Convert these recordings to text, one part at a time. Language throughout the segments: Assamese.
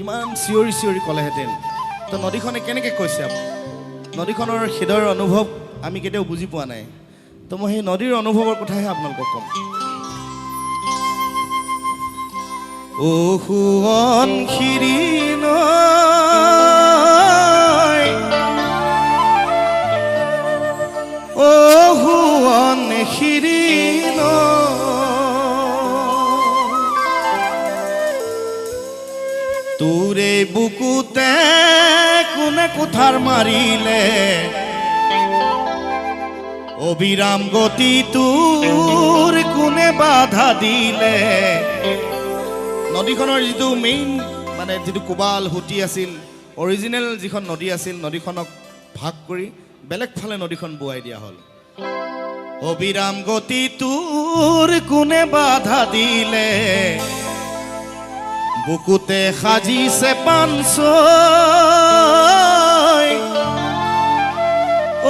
ইমান চিঞৰি চিঞৰি ক'লেহেঁতেন তো নদীখনে কেনেকৈ কৈছে নদীখনৰ হৃদয়ৰ অনুভৱ আমি কেতিয়াও বুজি পোৱা নাই তো মই সেই নদীৰ অনুভৱৰ কথাহে আপোনালোকক ক'ম ও সোৱন শিৰিণ ও সোৱন শিৰিণ তোৰে বুকুতে কোনে কুঠাৰ মাৰিলে অবিৰাম গতি তোৰ কোনে বাধা দিলে নদীখনৰ যিটো মেইন মানে যিটো কোবাল হুটি আছিল অৰিজিনেল যিখন নদী আছিল নদীখনক ভাগ কৰি বেলেগ ফালে নদীখন বুৱাই দিয়া হ'ল অবিৰাম গতি তোৰ কোনে বাধা দিলে বুকুতে সাজিছে পানছৈ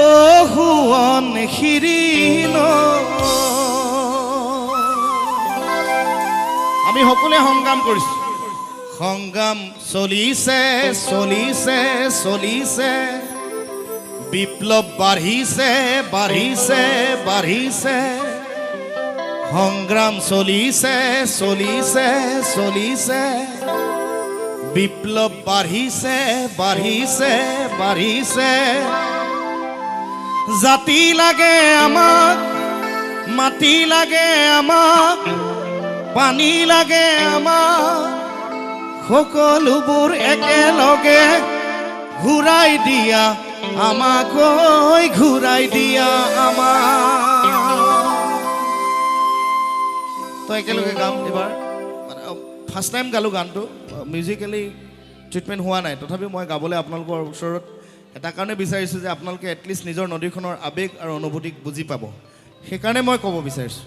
ও সোৱন শিৰিণ আমি সকলোৱে সংগ্ৰাম কৰিছো সংগ্ৰাম চলিছে চলিছে চলিছে বিপ্লৱ বাঢ়িছে বাঢ়িছে বাঢ়িছে সংগ্ৰাম চলিছে চলিছে চলিছে বিপ্লৱ বাঢ়িছে বাঢ়িছে বাঢ়িছে জাতি লাগে আমাক মাটি লাগে আমাক পানী লাগে আমাক সকলোবোৰ একেলগে ঘূৰাই দিয়া আমাক ঐ ঘূৰাই দিয়া আমাক তো একেলগে গাম এবাৰ মানে ফাৰ্ষ্ট টাইম গালোঁ গানটো মিউজিকেলি ট্ৰিটমেণ্ট হোৱা নাই তথাপিও মই গাবলৈ আপোনালোকৰ ওচৰত এটা কাৰণে বিচাৰিছোঁ যে আপোনালোকে এটলিষ্ট নিজৰ নদীখনৰ আৱেগ আৰু অনুভূতিক বুজি পাব সেইকাৰণে মই ক'ব বিচাৰিছোঁ